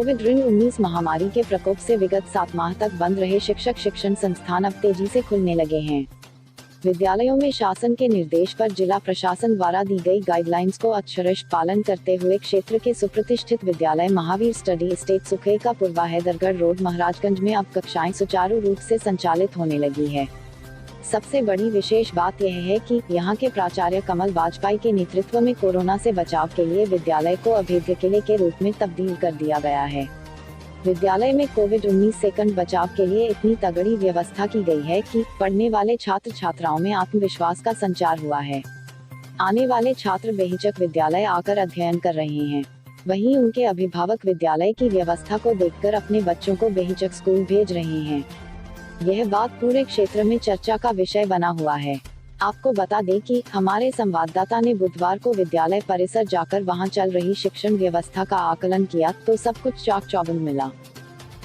कोविड-19 महामारी के प्रकोप से विगत 7 माह तक बंद रहे शिक्षक शिक्षण संस्थान अब तेजी से खुलने लगे हैं। विद्यालयों में शासन के निर्देश पर जिला प्रशासन द्वारा दी गई गाइडलाइंस को अक्षरशः पालन करते हुए क्षेत्र के सुप्रतिष्ठित विद्यालय महावीर स्टडी एस्टेट सुखे का पूर्वा हैदरगढ़ रोड महाराजगंज में अब कक्षाएं सुचारू रूप से संचालित होने लगी है। सबसे बड़ी विशेष बात यह है कि यहाँ के प्राचार्य कमल वाजपेयी के नेतृत्व में कोरोना से बचाव के लिए विद्यालय को अभेद्य किले के रूप में तब्दील कर दिया गया है। विद्यालय में कोविड-19 से बचाव के लिए इतनी तगड़ी व्यवस्था की गई है कि पढ़ने वाले छात्र छात्राओं में आत्मविश्वास का संचार हुआ है। आने वाले छात्र बेहिचक विद्यालय आकर अध्ययन कर रहे हैं। वहीं उनके अभिभावक विद्यालय की व्यवस्था को देखकर अपने बच्चों को बेहिचक स्कूल भेज रहे हैं। यह बात पूरे क्षेत्र में चर्चा का विषय बना हुआ है। आपको बता दें कि हमारे संवाददाता ने बुधवार को विद्यालय परिसर जाकर वहां चल रही शिक्षण व्यवस्था का आकलन किया तो सब कुछ चाक चौबंद मिला।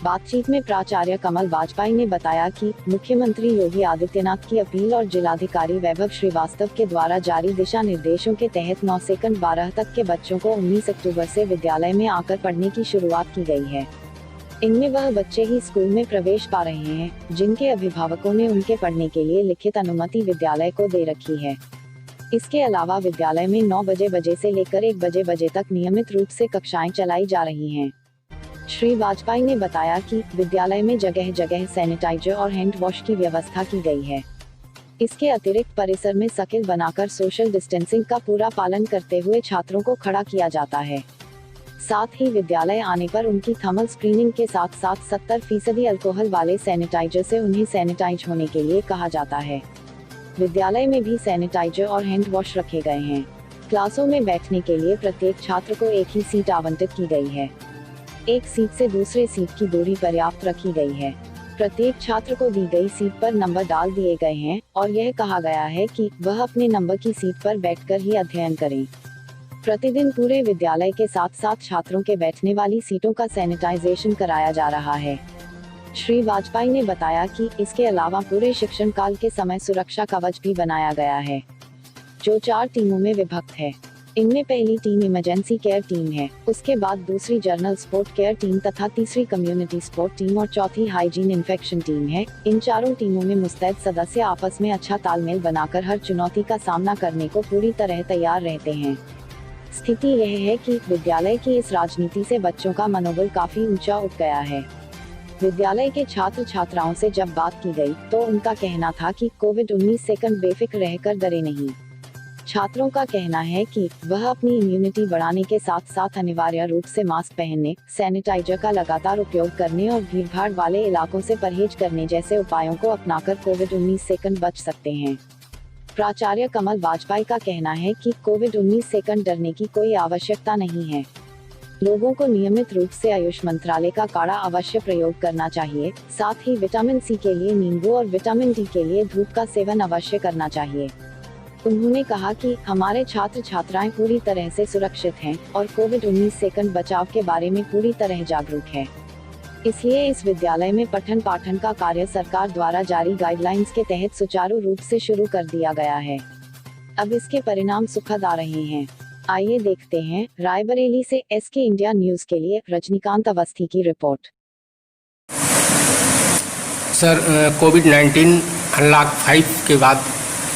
बातचीत में प्राचार्य कमल वाजपेयी ने बताया कि मुख्यमंत्री योगी आदित्यनाथ की अपील और जिलाधिकारी वैभव श्रीवास्तव के द्वारा जारी दिशा निर्देशों के तहत 9 से 12 तक के बच्चों को 19 अक्टूबर से विद्यालय में आकर पढ़ने की शुरुआत की गई है। इनमें वह बच्चे ही स्कूल में प्रवेश पा रहे हैं जिनके अभिभावकों ने उनके पढ़ने के लिए लिखित अनुमति विद्यालय को दे रखी है। इसके अलावा विद्यालय में 9 बजे से लेकर 1 बजे तक नियमित रूप से कक्षाएं चलाई जा रही हैं। श्री वाजपेयी ने बताया कि विद्यालय में जगह जगह सैनिटाइजर और हैंड वॉश की व्यवस्था की गई है। इसके अतिरिक्त परिसर में सर्किल बनाकर सोशल डिस्टेंसिंग का पूरा पालन करते हुए छात्रों को खड़ा किया जाता है। साथ ही विद्यालय आने पर उनकी थर्मल स्क्रीनिंग के साथ 70% अल्कोहल वाले सैनिटाइजर से उन्हें सैनिटाइज होने के लिए कहा जाता है। विद्यालय में भी सैनिटाइजर और हैंड वॉश रखे गए हैं। क्लासों में बैठने के लिए प्रत्येक छात्र को एक ही सीट आवंटित की गई है। एक सीट से दूसरे सीट की दूरी पर्याप्त रखी गई है। प्रत्येक छात्र को दी गई सीट पर नंबर डाल दिए गए हैं और यह कहा गया है कि वह अपने नंबर की सीट पर बैठकर ही अध्ययन करें। प्रतिदिन पूरे विद्यालय के साथ छात्रों के बैठने वाली सीटों का सैनिटाइजेशन कराया जा रहा है। श्री वाजपेयी ने बताया कि इसके अलावा पूरे शिक्षण काल के समय सुरक्षा कवच भी बनाया गया है, जो 4 टीमों में विभक्त है। इनमें पहली टीम इमरजेंसी केयर टीम है, उसके बाद दूसरी जर्नल स्पोर्ट केयर टीम तथा तीसरी कम्युनिटी स्पोर्ट टीम और चौथी हाइजीन इन्फेक्शन टीम है। इन चारों टीमों में मुस्तैद सदस्य आपस में अच्छा तालमेल बनाकर हर चुनौती का सामना करने को पूरी तरह तैयार रहते हैं। स्थिति यह है कि विद्यालय की इस राजनीति से बच्चों का मनोबल काफी ऊंचा उठ गया है। विद्यालय के छात्र छात्राओं से जब बात की गई तो उनका कहना था कि कोविड-19 से बेफिक्र रहकर डरे नहीं। छात्रों का कहना है कि वह अपनी इम्यूनिटी बढ़ाने के साथ साथ अनिवार्य रूप से मास्क पहनने, सैनिटाइजर का लगातार उपयोग करने और भीड़भाड़ वाले इलाकों से परहेज करने जैसे उपायों को अपनाकर कोविड-19 से बच सकते हैं। प्राचार्य कमल वाजपेयी का कहना है कि कोविड-19 से डरने की कोई आवश्यकता नहीं है। लोगों को नियमित रूप से आयुष मंत्रालय का काढ़ा अवश्य प्रयोग करना चाहिए। साथ ही विटामिन सी के लिए नींबू और विटामिन डी के लिए धूप का सेवन अवश्य करना चाहिए। उन्होंने कहा कि हमारे छात्र छात्राएं पूरी तरह से सुरक्षित हैं और कोविड-19 से बचाव के बारे में पूरी तरह जागरूक है। इसलिए इस विद्यालय में पठन पाठन का कार्य सरकार द्वारा जारी गाइडलाइंस के तहत सुचारू रूप से शुरू कर दिया गया है। अब इसके परिणाम सुखद आ रहे हैं। आइए देखते हैं रायबरेली से एसके इंडिया न्यूज के लिए रजनीकांत अवस्थी की रिपोर्ट। सर, कोविड-19 अनलॉक 5 के बाद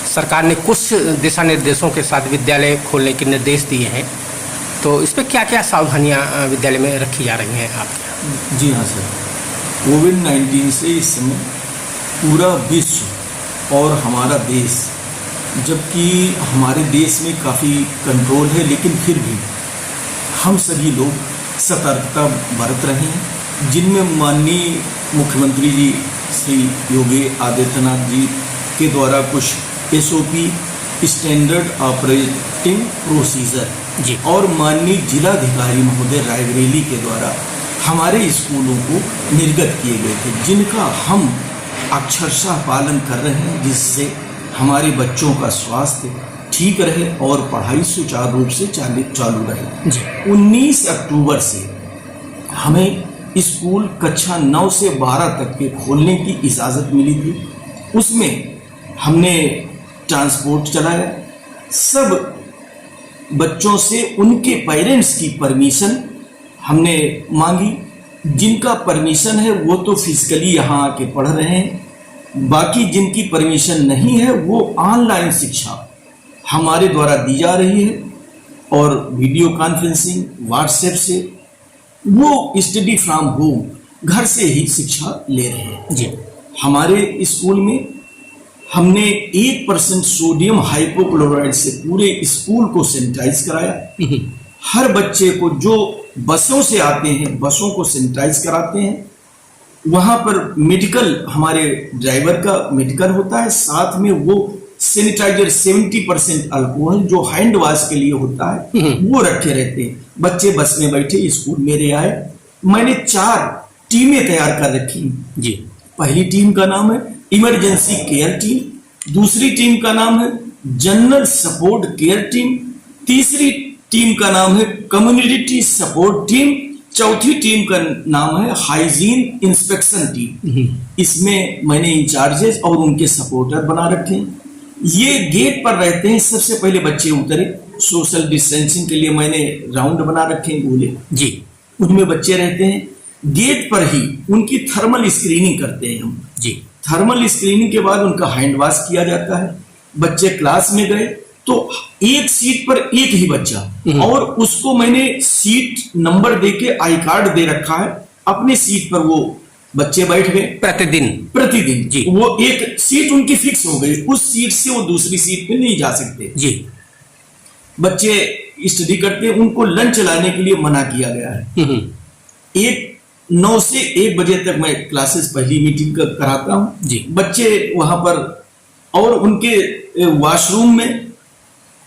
सरकार ने कुछ दिशा निर्देशों के साथ विद्यालय खोलने के निर्देश दिए हैं, तो इस पर क्या क्या सावधानियां विद्यालय में रखी जा रही हैं आपके? जी हाँ सर, कोविड-19 से इस समय पूरा विश्व और हमारा देश, जबकि हमारे देश में काफ़ी कंट्रोल है, लेकिन फिर भी हम सभी लोग सतर्कता बरत रहे हैं, जिनमें माननीय मुख्यमंत्री जी श्री योगी आदित्यनाथ जी के द्वारा कुछ SOP स्टैंडर्ड ऑपरेटिंग प्रोसीजर जी और माननीय जिलाधिकारी महोदय रायबरेली के द्वारा हमारे स्कूलों को निर्गत किए गए थे, जिनका हम अक्षरशः पालन कर रहे हैं, जिससे हमारे बच्चों का स्वास्थ्य ठीक रहे और पढ़ाई सुचारू रूप से चालू रहे। 19 अक्टूबर से हमें स्कूल कक्षा 9 से 12 तक के खोलने की इजाज़त मिली थी। उसमें हमने ट्रांसपोर्ट चलाया, सब बच्चों से उनके पेरेंट्स की परमिशन हमने मांगी जिनका परमिशन है वो तो फिजिकली यहाँ आके पढ़ रहे हैं, बाकी जिनकी परमिशन नहीं है वो ऑनलाइन शिक्षा हमारे द्वारा दी जा रही है और वीडियो कॉन्फ्रेंसिंग व्हाट्सएप से वो स्टडी फ्रॉम होम घर से ही शिक्षा ले रहे हैं। जी। हमारे स्कूल में हमने 1% सोडियम हाइपोक्लोराइड से पूरे स्कूल को सैनिटाइज कराया। हर बच्चे को जो बसों से आते हैं बसों को सैनिटाइज कराते हैं। वहां पर मेडिकल हमारे ड्राइवर का मेडिकल होता है, साथ में वो सैनिटाइजर 70% अल्कोहल जो हैंड वॉश के लिए होता है वो रखे रहते हैं। बच्चे बस में बैठे स्कूल मेरे आए, मैंने 4 टीमें तैयार कर रखी जी। पहली टीम का नाम है इमरजेंसी केयर टीम, दूसरी टीम का नाम है जनरल सपोर्ट केयर टीम, तीसरी टीम का नाम है कम्युनिटी सपोर्ट टीम, चौथी टीम का नाम है हाइजीन इंस्पेक्शन टीम। इसमें मैंने इंचार्जेस और उनके सपोर्टर बना रखे हैं। ये गेट पर रहते हैं। सबसे पहले बच्चे उतरे, सोशल डिस्टेंसिंग के लिए मैंने राउंड बना रखे हैं गोले जी। उनमें बच्चे रहते हैं। गेट पर ही उनकी थर्मल स्क्रीनिंग करते हैं हम जी। थर्मल स्क्रीनिंग के बाद उनका हैंड वॉश किया जाता है। बच्चे क्लास में गए तो एक सीट पर एक ही बच्चा, और उसको मैंने सीट नंबर देके आई कार्ड दे रखा है। अपने सीट पर वो बच्चे बैठ गए प्रतिदिन जी। वो एक सीट उनकी फिक्स हो गई, उस सीट से वो दूसरी सीट पे नहीं जा सकते जी। बच्चे स्टडी करते हैं। उनको लंच लाने के लिए मना किया गया है। 9 से 1 बजे तक मैं क्लासेस पहली मीटिंग कराता हूँ जी। बच्चे वहां पर, और उनके वॉशरूम में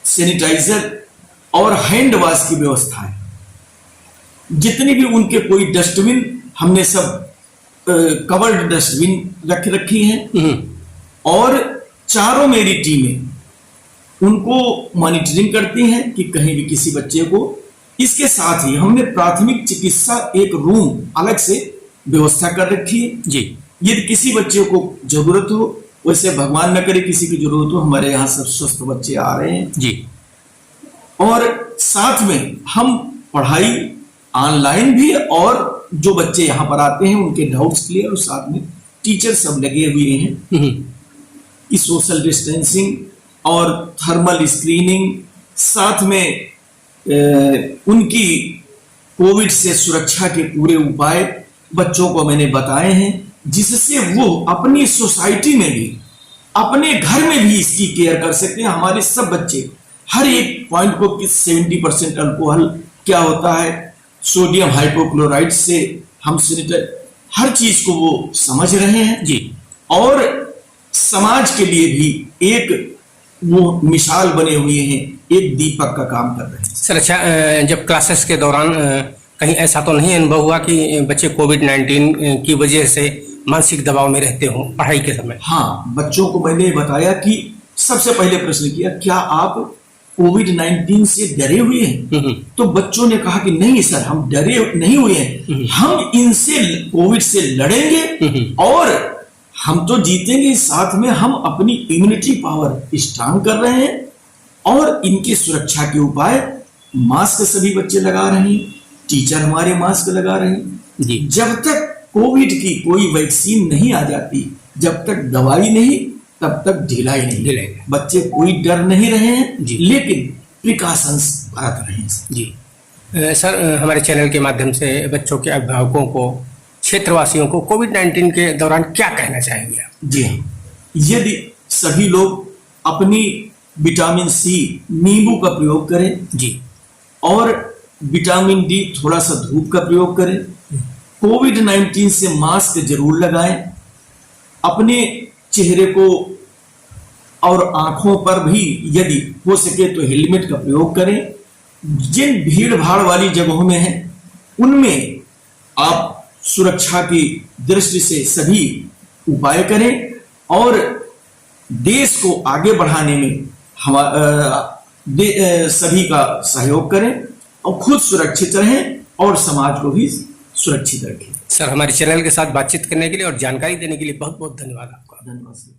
सैनिटाइजर और हैंड वॉश की व्यवस्था है। जितनी भी उनके कोई डस्टबिन हमने सब कवर्ड डस्टबिन रख रखी हैं, और चारों मेरी टीमें उनको मॉनिटरिंग करती हैं कि कहीं भी किसी बच्चे को। इसके साथ ही हमने प्राथमिक चिकित्सा एक रूम अलग से व्यवस्था कर रखी है जी। यदि किसी बच्चे को जरूरत हो, वैसे भगवान न करे किसी की जरूरत हो, हमारे यहाँ सब स्वस्थ बच्चे आ रहे हैं जी। और साथ में हम पढ़ाई ऑनलाइन भी, और जो बच्चे यहाँ पर आते हैं उनके डाउट्स क्लियर, और साथ में टीचर सब लगे हुए हैं कि सोशल डिस्टेंसिंग और थर्मल स्क्रीनिंग, साथ में उनकी कोविड से सुरक्षा के पूरे उपाय बच्चों को मैंने बताए हैं, जिससे वो अपनी सोसाइटी में भी अपने घर में भी इसकी केयर कर सकते हैं। हमारे सब बच्चे हर एक पॉइंट को कि 70% अल्कोहल क्या होता है, सोडियम हाइपोक्लोराइड से हम हर चीज को वो समझ रहे हैं जी। और समाज के लिए भी एक वो मिसाल बने हुए हैं, एक दीपक का काम कर रहे हैं। सर अच्छा, जब क्लासेस के दौरान कहीं ऐसा तो नहीं अनुभव हुआ कि बच्चे कोविड-19 की वजह से मानसिक दबाव में रहते हों पढ़ाई के समय? हाँ, बच्चों को मैंने बताया कि सबसे पहले प्रश्न किया, क्या आप कोविड-19 से डरे हुए हैं? तो बच्चों ने कहा कि नहीं सर, हम डरे नहीं हुए हैं, हम इनसे कोविड से लड़ेंगे और हम तो जीतेंगे, साथ में हम अपनी इम्यूनिटी पावर स्ट्रांग कर रहे हैं और इनकी सुरक्षा के उपाय, मास्क सभी बच्चे लगा रहे हैं, टीचर हमारे मास्क लगा रहे हैं जी। जब तक कोविड की कोई वैक्सीन नहीं आ जाती, जब तक दवाई नहीं, तब तक ढिलाई नहीं। बच्चे कोई डर नहीं रहे हैं जी। लेकिन प्रिकॉशंस बरत रहे हैं जी। सर, हमारे चैनल के माध्यम से बच्चों के अभिभावकों को, क्षेत्रवासियों को कोविड-19 के दौरान क्या कहना चाहेंगे? जी हाँ, यदि सभी लोग अपनी विटामिन सी नींबू का प्रयोग करें जी, और विटामिन डी थोड़ा सा धूप का प्रयोग करें, कोविड-19 से मास्क जरूर लगाएं, अपने चेहरे को और आंखों पर भी यदि हो सके तो हेलमेट का प्रयोग करें। जिन भीड़ भाड़ वाली जगहों में है उनमें आप सुरक्षा की दृष्टि से सभी उपाय करें और देश को आगे बढ़ाने में सभी का सहयोग करें और खुद सुरक्षित रहें और समाज को भी सुरक्षित रखें। सर, हमारे चैनल के साथ बातचीत करने के लिए और जानकारी देने के लिए बहुत बहुत धन्यवाद आपका। धन्यवाद।